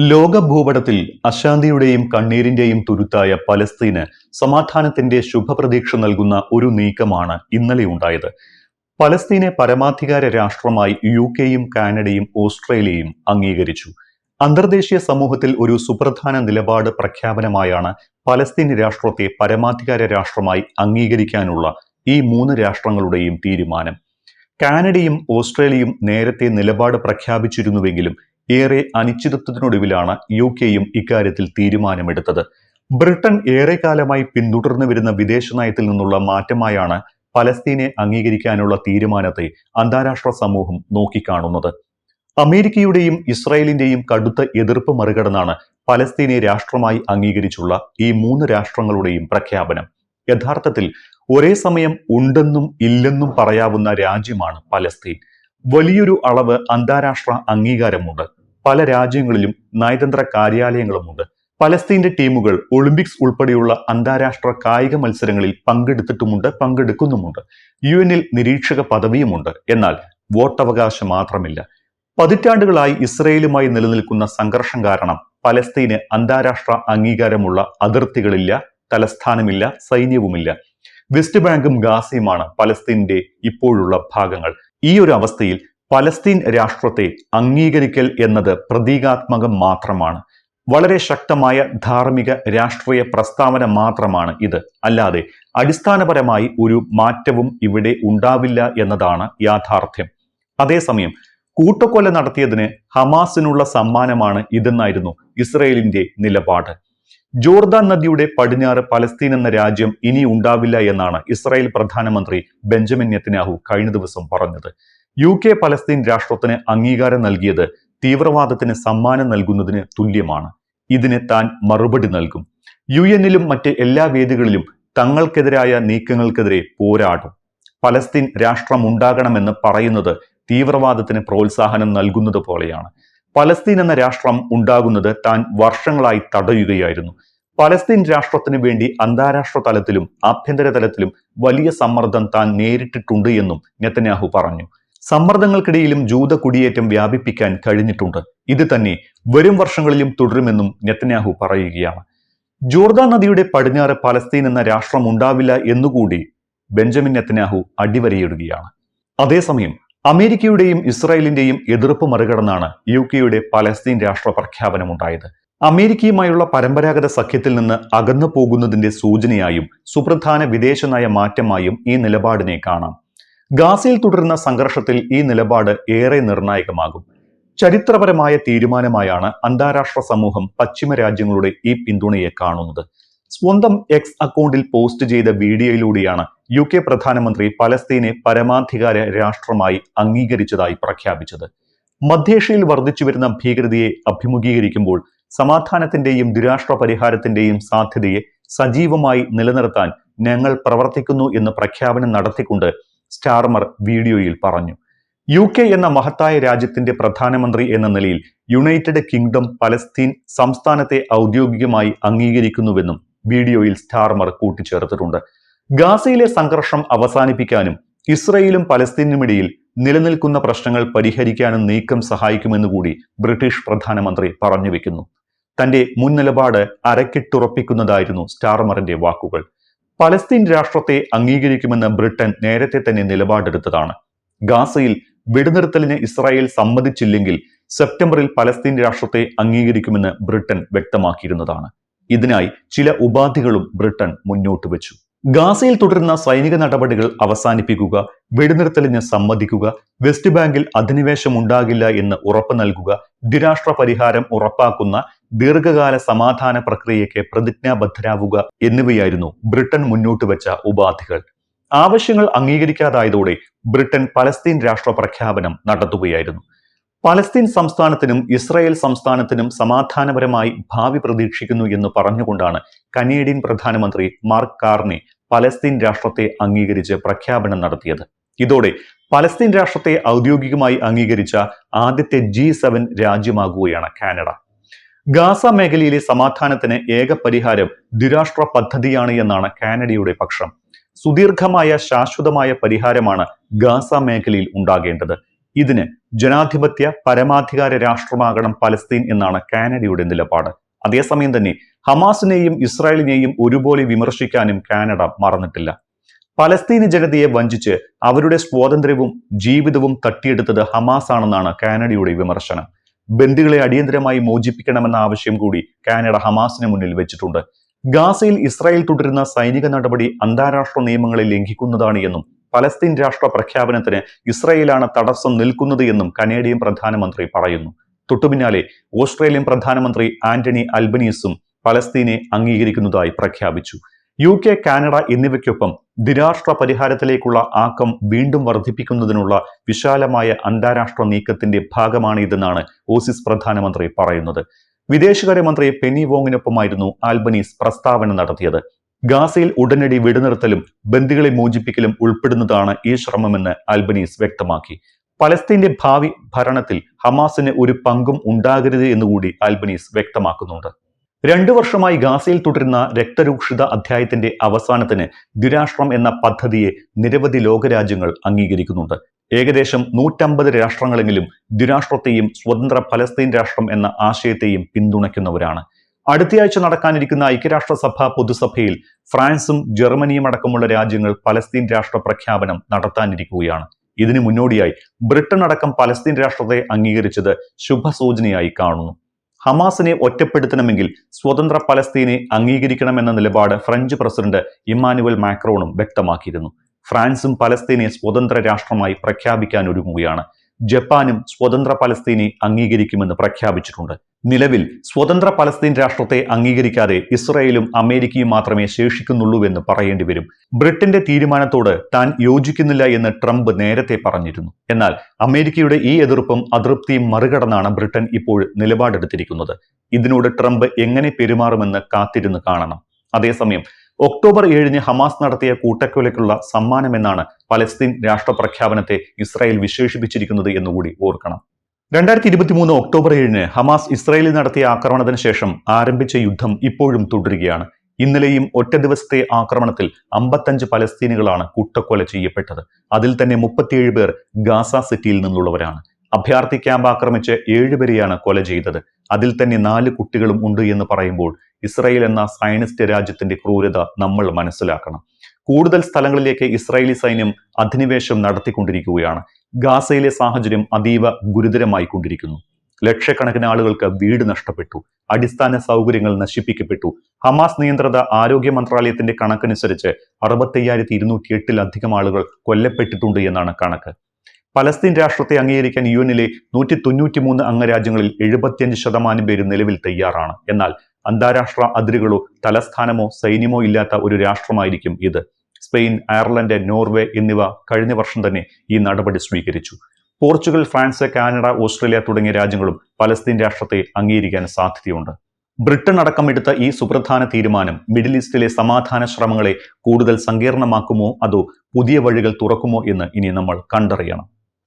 ലോക ഭൂപടത്തിൽ അശാന്തിയുടെയും കണ്ണീരിന്റെയും തുരുത്തായ പലസ്തീന് സമാധാനത്തിന്റെ ശുഭപ്രതീക്ഷ നൽകുന്ന ഒരു നീക്കമാണ് ഇന്നലെ ഉണ്ടായത്. പലസ്തീനെ പരമാധികാര രാഷ്ട്രമായി യുകെയും കാനഡയും ഓസ്ട്രേലിയയും അംഗീകരിച്ചു. അന്തർദേശീയ സമൂഹത്തിൽ ഒരു സുപ്രധാന നിലപാട് പ്രഖ്യാപനമായാണ് പലസ്തീൻ രാഷ്ട്രത്തെ പരമാധികാര രാഷ്ട്രമായി അംഗീകരിക്കാനുള്ള ഈ മൂന്ന് രാഷ്ട്രങ്ങളുടെയും തീരുമാനം. കാനഡയും ഓസ്ട്രേലിയയും നേരത്തെ നിലപാട് പ്രഖ്യാപിച്ചിരുന്നുവെങ്കിലും ഏറെ അനിശ്ചിതത്വത്തിനൊടുവിലാണ് യുകെയും ഇക്കാര്യത്തിൽ തീരുമാനമെടുത്തത്. ബ്രിട്ടൻ ഏറെക്കാലമായി പിന്തുടർന്നു വരുന്ന വിദേശ നയത്തിൽ നിന്നുള്ള മാറ്റമായാണ് പലസ്തീനെ അംഗീകരിക്കാനുള്ള തീരുമാനത്തെ അന്താരാഷ്ട്ര സമൂഹം നോക്കിക്കാണുന്നത്. അമേരിക്കയുടെയും ഇസ്രായേലിന്റെയും കടുത്ത എതിർപ്പ് മറികടന്നാണ് പലസ്തീനെ രാഷ്ട്രമായി അംഗീകരിച്ചുള്ള ഈ മൂന്ന് രാഷ്ട്രങ്ങളുടെയും പ്രഖ്യാപനം. യഥാർത്ഥത്തിൽ ഒരേ സമയം ഉണ്ടെന്നും ഇല്ലെന്നും പറയാവുന്ന രാജ്യമാണ് പലസ്തീൻ. വലിയൊരു അളവ് അന്താരാഷ്ട്ര അംഗീകാരമുണ്ട്. പല രാജ്യങ്ങളിലും നയതന്ത്ര കാര്യാലയങ്ങളുമുണ്ട്. പലസ്തീന്റെ ടീമുകൾ ഒളിമ്പിക്സ് ഉൾപ്പെടെയുള്ള അന്താരാഷ്ട്ര കായിക മത്സരങ്ങളിൽ പങ്കെടുക്കുന്നുമുണ്ട്. യുഎന്നിൽ നിരീക്ഷക പദവിയുമുണ്ട്. എന്നാൽ വോട്ടവകാശം മാത്രമില്ല. പതിറ്റാണ്ടുകളായി ഇസ്രയേലുമായി നിലനിൽക്കുന്ന സംഘർഷം കാരണം പലസ്തീന് അന്താരാഷ്ട്ര അംഗീകാരമുള്ള അതിർത്തികളില്ല, തലസ്ഥാനമില്ല, സൈന്യവുമില്ല. വെസ്റ്റ് ബാങ്കും ഗാസയുമാണ് പലസ്തീന്റെ ഇപ്പോഴുള്ള ഭാഗങ്ങൾ. ഈ ഒരു അവസ്ഥയിൽ പലസ്തീൻ രാഷ്ട്രത്തെ അംഗീകരിക്കൽ എന്നത് പ്രതീകാത്മകം മാത്രമാണ്. വളരെ ശക്തമായ ധാർമ്മിക രാഷ്ട്രീയ പ്രസ്താവന മാത്രമാണ് ഇത്. അല്ലാതെ അടിസ്ഥാനപരമായി ഒരു മാറ്റവും ഇവിടെ ഉണ്ടാവില്ല എന്നതാണ് യാഥാർത്ഥ്യം. അതേസമയം കൂട്ടക്കൊല നടത്തിയതിന് ഹമാസിനുള്ള സമ്മാനമാണ് ഇതെന്നായിരുന്നു ഇസ്രയേലിന്റെ നിലപാട്. ജോർദാൻ നദിയുടെ പടിഞ്ഞാറ് പലസ്തീൻ എന്ന രാജ്യം ഇനി ഉണ്ടാവില്ല എന്നാണ് ഇസ്രായേൽ പ്രധാനമന്ത്രി ബെഞ്ചമിൻ നെതന്യാഹു കഴിഞ്ഞ ദിവസം പറഞ്ഞത്. യുകെ പലസ്തീൻ രാഷ്ട്രത്തിന് അംഗീകാരം നൽകിയത് തീവ്രവാദത്തിന് സമ്മാനം നൽകുന്നതിന് തുല്യമാണ്. ഇതിന് താൻ മറുപടി നൽകും. യുഎന്നിലും മറ്റ് എല്ലാ വേദികളിലും തങ്ങൾക്കെതിരായ നീക്കങ്ങൾക്കെതിരെ പോരാടും. പലസ്തീൻ രാഷ്ട്രം ഉണ്ടാകണമെന്ന് പറയുന്നത് തീവ്രവാദത്തിന് പ്രോത്സാഹനം നൽകുന്നത് പോലെയാണ്. പലസ്തീൻ എന്ന രാഷ്ട്രം ഉണ്ടാകുന്നത് താൻ വർഷങ്ങളായി തടയുകയായിരുന്നു. പലസ്തീൻ രാഷ്ട്രത്തിന് വേണ്ടി അന്താരാഷ്ട്ര തലത്തിലും ആഭ്യന്തര തലത്തിലും വലിയ സമ്മർദ്ദം താൻ നേരിട്ടിട്ടുണ്ട് എന്നും നെതന്യാഹു പറഞ്ഞു. സമ്മർദ്ദങ്ങൾക്കിടയിലും ജൂത കുടിയേറ്റം വ്യാപിപ്പിക്കാൻ കഴിഞ്ഞിട്ടുണ്ട്. ഇത് തന്നെ വരും വർഷങ്ങളിലും തുടരുമെന്നും നെതന്യാഹു പറയുകയാണ്. ജോർദാൻ നദിയുടെ പടിഞ്ഞാറ് പലസ്തീൻ എന്ന രാഷ്ട്രം ഉണ്ടാവില്ല എന്നുകൂടി ബെഞ്ചമിൻ നെതന്യാഹു അടിവരയിടുകയാണ്. അതേസമയം അമേരിക്കയുടെയും ഇസ്രായേലിന്റെയും എതിർപ്പ് മറികടന്നാണ് യുകെയുടെ പലസ്തീൻ രാഷ്ട്ര പ്രഖ്യാപനമുണ്ടായത്. അമേരിക്കയുമായുള്ള പരമ്പരാഗത സഖ്യത്തിൽ നിന്ന് അകന്നു പോകുന്നതിന്റെ സൂചനയായും സുപ്രധാന വിദേശ നയ മാറ്റമായും ഈ നിലപാടിനെ കാണാം. ഗാസയിൽ തുടരുന്ന സംഘർഷത്തിൽ ഈ നിലപാട് ഏറെ നിർണായകമാകും. ചരിത്രപരമായ തീരുമാനമായാണ് അന്താരാഷ്ട്ര സമൂഹം പശ്ചിമ രാജ്യങ്ങളുടെ ഈ പിന്തുണയെ കാണുന്നത്. സ്വന്തം എക്സ് അക്കൗണ്ടിൽ പോസ്റ്റ് ചെയ്ത വീഡിയോയിലൂടെയാണ് യുകെ പ്രധാനമന്ത്രി പലസ്തീനെ പരമാധികാര രാഷ്ട്രമായി അംഗീകരിച്ചതായി പ്രഖ്യാപിച്ചത്. മധ്യേഷ്യയിൽ വർദ്ധിച്ചുവരുന്ന ഭീകരതയെ അഭിമുഖീകരിക്കുമ്പോൾ സമാധാനത്തിന്റെയും ദ്വിരാഷ്ട്ര പരിഹാരത്തിന്റെയും സാധ്യതയെ സജീവമായി നിലനിർത്താൻ ഞങ്ങൾ പ്രവർത്തിക്കുന്നു എന്ന് പ്രഖ്യാപനം നടത്തിക്കൊണ്ട് സ്റ്റാർമർ വീഡിയോയിൽ പറഞ്ഞു. യുകെ എന്ന മഹത്തായ രാജ്യത്തിന്റെ പ്രധാനമന്ത്രി എന്ന നിലയിൽ യുണൈറ്റഡ് കിങ്ഡം പലസ്തീൻ സംസ്ഥാനത്തെ ഔദ്യോഗികമായി അംഗീകരിക്കുന്നുവെന്നും വീഡിയോയിൽ സ്റ്റാർമർ കൂട്ടിച്ചേർത്തിട്ടുണ്ട്. ഗാസയിലെ സംഘർഷം അവസാനിപ്പിക്കാനും ഇസ്രയേലും പലസ്തീനുമിടയിൽ നിലനിൽക്കുന്ന പ്രശ്നങ്ങൾ പരിഹരിക്കാനും നീക്കം സഹായിക്കുമെന്നുകൂടി ബ്രിട്ടീഷ് പ്രധാനമന്ത്രി പറഞ്ഞു വെക്കുന്നു. തന്റെ മുൻ നിലപാട് അരക്കിട്ടുറപ്പിക്കുന്നതായിരുന്നു സ്റ്റാർമറിന്റെ വാക്കുകൾ. പലസ്തീൻ രാഷ്ട്രത്തെ അംഗീകരിക്കുമെന്ന് ബ്രിട്ടൻ നേരത്തെ തന്നെ നിലപാടെടുത്തതാണ്. ഗാസയിൽ വെടിനിർത്തലിന് ഇസ്രായേൽ സമ്മതിച്ചില്ലെങ്കിൽ സെപ്റ്റംബറിൽ പലസ്തീൻ രാഷ്ട്രത്തെ അംഗീകരിക്കുമെന്ന് ബ്രിട്ടൻ വ്യക്തമാക്കിയിരുന്നതാണ്. ഇതിനായി ചില ഉപാധികളും ബ്രിട്ടൻ മുന്നോട്ട് വെച്ചു. ഗാസയിൽ തുടരുന്ന സൈനിക നടപടികൾ അവസാനിപ്പിക്കുക, വെടിനിർത്തലിന് സമ്മതിക്കുക, വെസ്റ്റ് ബാങ്കിൽ അധിനിവേശം ഉണ്ടാകില്ല എന്ന് ഉറപ്പ് നൽകുക, ദ്വിരാഷ്ട്ര പരിഹാരം ഉറപ്പാക്കുന്ന ദീർഘകാല സമാധാന പ്രക്രിയയ്ക്ക് പ്രതിജ്ഞാബദ്ധരാവുക എന്നിവയായിരുന്നു ബ്രിട്ടൻ മുന്നോട്ട് വെച്ച ഉപാധികൾ. ആവശ്യങ്ങൾ അംഗീകരിക്കാതായതോടെ ബ്രിട്ടൻ പലസ്തീൻ രാഷ്ട്ര പ്രഖ്യാപനം നടത്തുകയായിരുന്നു. പലസ്തീൻ സംസ്ഥാനത്തിനും ഇസ്രായേൽ സംസ്ഥാനത്തിനും സമാധാനപരമായി ഭാവി പ്രതീക്ഷിക്കുന്നു എന്ന് പറഞ്ഞുകൊണ്ടാണ് കനേഡിയൻ പ്രധാനമന്ത്രി മാർക്ക് കാർണി പലസ്തീൻ രാഷ്ട്രത്തെ അംഗീകരിച്ച് പ്രഖ്യാപനം നടത്തിയത്. ഇതോടെ പലസ്തീൻ രാഷ്ട്രത്തെ ഔദ്യോഗികമായി അംഗീകരിച്ച ആദ്യത്തെ G7 രാജ്യമാകുകയാണ് കാനഡ. ഗാസ മേഖലയിലെ സമാധാനത്തിന് ഏക പരിഹാരം ദ്വിരാഷ്ട്ര പദ്ധതിയാണ് എന്നാണ് കാനഡയുടെ പക്ഷം. സുദീർഘമായ ശാശ്വതമായ പരിഹാരമാണ് ഗാസ മേഖലയിൽ ഉണ്ടാകേണ്ടത്. ഇതിന് ജനാധിപത്യ പരമാധികാര രാഷ്ട്രമാകണം പലസ്തീൻ എന്നാണ് കാനഡയുടെ നിലപാട്. അതേസമയം തന്നെ ഹമാസിനെയും ഇസ്രായേലിനെയും ഒരുപോലെ വിമർശിക്കാനും കാനഡ മറന്നിട്ടില്ല. പലസ്തീനി ജനതയെ വഞ്ചിച്ച് അവരുടെ സ്വാതന്ത്ര്യവും ജീവിതവും തട്ടിയെടുത്തത് ഹമാസ് ആണെന്നാണ് കാനഡയുടെ വിമർശനം. ബന്ദികളെ അടിയന്തരമായി മോചിപ്പിക്കണമെന്ന ആവശ്യം കൂടി കാനഡ ഹമാസിന് മുന്നിൽ വെച്ചിട്ടുണ്ട്. ഗാസയിൽ ഇസ്രായേൽ തുടരുന്ന സൈനിക നടപടി അന്താരാഷ്ട്ര നിയമങ്ങളെ ലംഘിക്കുന്നതാണ് എന്നും പലസ്തീൻ രാഷ്ട്ര പ്രഖ്യാപനത്തിന് ഇസ്രായേലാണ് തടസ്സം നിൽക്കുന്നത് എന്നും കനേഡിയൻ പ്രധാനമന്ത്രി പറയുന്നു. തൊട്ടുപിന്നാലെ ഓസ്ട്രേലിയൻ പ്രധാനമന്ത്രി ആന്റണി അൽബനീസും പലസ്തീനെ അംഗീകരിക്കുന്നതായി പ്രഖ്യാപിച്ചു. UK, കാനഡ എന്നിവയ്ക്കൊപ്പം ദ്വിരാഷ്ട്ര പരിഹാരത്തിലേക്കുള്ള ആക്കം വീണ്ടും വർദ്ധിപ്പിക്കുന്നതിനുള്ള വിശാലമായ അന്താരാഷ്ട്ര നീക്കത്തിന്റെ ഭാഗമാണ് ഇതെന്നാണ് ഓസീസ് പ്രധാനമന്ത്രി പറയുന്നത്. വിദേശകാര്യമന്ത്രി പെനി വോങ്ങിനൊപ്പമായിരുന്നു ആൽബനീസ് പ്രസ്താവന നടത്തിയത്. ഗാസയിൽ ഉടനടി വെടിനിർത്തലും ബന്ദികളെ മോചിപ്പിക്കലും ഉൾപ്പെടുന്നതാണ് ഈ ശ്രമമെന്ന് ആൽബനീസ് വ്യക്തമാക്കി. പലസ്തീന്റെ ഭാവി ഭരണത്തിൽ ഹമാസിന് ഒരു പങ്കും ഉണ്ടാകരുത് എന്നുകൂടി ആൽബനീസ് വ്യക്തമാക്കുന്നുണ്ട്. 2 വർഷമായി ഗാസയിൽ തുടരുന്ന രക്തരൂക്ഷിത അധ്യായത്തിന്റെ അവസാനത്തിന് ദ്വിരാഷ്ട്രം എന്ന പദ്ധതിയെ നിരവധി ലോകരാജ്യങ്ങൾ അംഗീകരിക്കുന്നുണ്ട്. ഏകദേശം 150 രാഷ്ട്രങ്ങളെങ്കിലും ദ്വിരാഷ്ട്രത്തെയും സ്വതന്ത്ര പലസ്തീൻ രാഷ്ട്രം എന്ന ആശയത്തെയും പിന്തുണയ്ക്കുന്നവരാണ്. അടുത്തയാഴ്ച നടക്കാനിരിക്കുന്ന ഐക്യരാഷ്ട്രസഭ പൊതുസഭയിൽ ഫ്രാൻസും ജർമ്മനിയും അടക്കമുള്ള രാജ്യങ്ങൾ പലസ്തീൻ രാഷ്ട്ര പ്രഖ്യാപനം നടത്താനിരിക്കുകയാണ്. ഇതിനു മുന്നോടിയായി ബ്രിട്ടൻ അടക്കം പലസ്തീൻ രാഷ്ട്രത്തെ അംഗീകരിച്ചത് ശുഭസൂചനയായി കാണുന്നു. ഹമാസിനെ ഒറ്റപ്പെടുത്തണമെങ്കിൽ സ്വതന്ത്ര പലസ്തീനെ അംഗീകരിക്കണമെന്ന നിലപാട് ഫ്രഞ്ച് പ്രസിഡന്റ് ഇമ്മാനുവൽ മാക്രോണും വ്യക്തമാക്കിയിരുന്നു. ഫ്രാൻസും പലസ്തീനെ സ്വതന്ത്ര രാഷ്ട്രമായി പ്രഖ്യാപിക്കാൻ ഒരുങ്ങുകയാണ്. ജപ്പാനും സ്വതന്ത്ര പലസ്തീനെ അംഗീകരിക്കുമെന്ന് പ്രഖ്യാപിച്ചിട്ടുണ്ട്. നിലവിൽ സ്വതന്ത്ര പലസ്തീൻ രാഷ്ട്രത്തെ അംഗീകരിക്കാതെ ഇസ്രായേലും അമേരിക്കയും മാത്രമേ ശേഷിക്കുന്നുള്ളൂവെന്ന് പറയേണ്ടി വരും. ബ്രിട്ടന്റെ തീരുമാനത്തോട് താൻ യോജിക്കുന്നില്ല എന്ന് ട്രംപ് നേരത്തെ പറഞ്ഞിരുന്നു. എന്നാൽ അമേരിക്കയുടെ ഈ എതിർപ്പും അതൃപ്തിയും മറികടന്നാണ് ബ്രിട്ടൻ ഇപ്പോൾ നിലപാടെടുത്തിരിക്കുന്നത്. ഇതിനോട് ട്രംപ് എങ്ങനെ പെരുമാറുമെന്ന് കാത്തിരുന്ന് കാണണം. അതേസമയം ഒക്ടോബർ 7 ഹമാസ് നടത്തിയ കൂട്ടക്കൊലയ്ക്കുള്ള സമ്മാനമെന്നാണ് പലസ്തീൻ രാഷ്ട്ര പ്രഖ്യാപനത്തെ ഇസ്രായേൽ വിശേഷിപ്പിച്ചിരിക്കുന്നത് എന്നുകൂടി ഓർക്കണം. 2023 ഒക്ടോബർ 7 ഹമാസ് ഇസ്രായേലിൽ നടത്തിയ ആക്രമണത്തിന് ശേഷം ആരംഭിച്ച യുദ്ധം ഇപ്പോഴും തുടരുകയാണ്. ഇന്നലെയും ഒറ്റ ദിവസത്തെ ആക്രമണത്തിൽ 55 പലസ്തീനികളാണ് കൂട്ടക്കൊല ചെയ്യപ്പെട്ടത്. അതിൽ തന്നെ 37 പേർ ഗാസ സിറ്റിയിൽ നിന്നുള്ളവരാണ്. അഭയാർത്ഥി ക്യാമ്പ് ആക്രമിച്ച് 7 പേരെയാണ് കൊല ചെയ്തത്. അതിൽ തന്നെ 4 കുട്ടികളും ഉണ്ട് എന്ന് പറയുമ്പോൾ ഇസ്രായേൽ എന്ന സയനിസ്റ്റ് രാജ്യത്തിന്റെ ക്രൂരത നമ്മൾ മനസ്സിലാക്കണം. കൂടുതൽ സ്ഥലങ്ങളിലേക്ക് ഇസ്രായേലി സൈന്യം അധിനിവേശം നടത്തിക്കൊണ്ടിരിക്കുകയാണ്. ഗാസയിലെ സാഹചര്യം അതീവ ഗുരുതരമായി കൊണ്ടിരിക്കുന്നു. ലക്ഷക്കണക്കിന് ആളുകൾക്ക് വീട് നഷ്ടപ്പെട്ടു. അടിസ്ഥാന സൗകര്യങ്ങൾ നശിപ്പിക്കപ്പെട്ടു. ഹമാസ് നിയന്ത്രിത ആരോഗ്യ മന്ത്രാലയത്തിന്റെ കണക്കനുസരിച്ച് 65,208 ആളുകൾ കൊല്ലപ്പെട്ടിട്ടുണ്ട് എന്നാണ് കണക്ക്. പലസ്തീൻ രാഷ്ട്രത്തെ അംഗീകരിക്കാൻ UN-ലെ 193 അംഗരാജ്യങ്ങളിൽ 75% പേരും നിലവിൽ തയ്യാറാണ്. എന്നാൽ അന്താരാഷ്ട്ര അതിരുകളോ തലസ്ഥാനമോ സൈന്യമോ ഇല്ലാത്ത ഒരു രാഷ്ട്രമായിരിക്കും ഇത്. സ്പെയിൻ, അയർലൻഡ്, നോർവേ എന്നിവ കഴിഞ്ഞ വർഷം തന്നെ ഈ നടപടി സ്വീകരിച്ചു. പോർച്ചുഗൽ, ഫ്രാൻസ്, കാനഡ, ഓസ്ട്രേലിയ തുടങ്ങിയ രാജ്യങ്ങളും പലസ്തീൻ രാഷ്ട്രത്തെ അംഗീകരിക്കാൻ സാധ്യതയുണ്ട്. ബ്രിട്ടൻ അടക്കം എടുത്ത ഈ സുപ്രധാന തീരുമാനം മിഡിൽ ഈസ്റ്റിലെ സമാധാന ശ്രമങ്ങളെ കൂടുതൽ സങ്കീർണമാക്കുമോ അതോ പുതിയ വഴികൾ തുറക്കുമോ എന്ന് ഇനി നമ്മൾ കണ്ടറിയണം.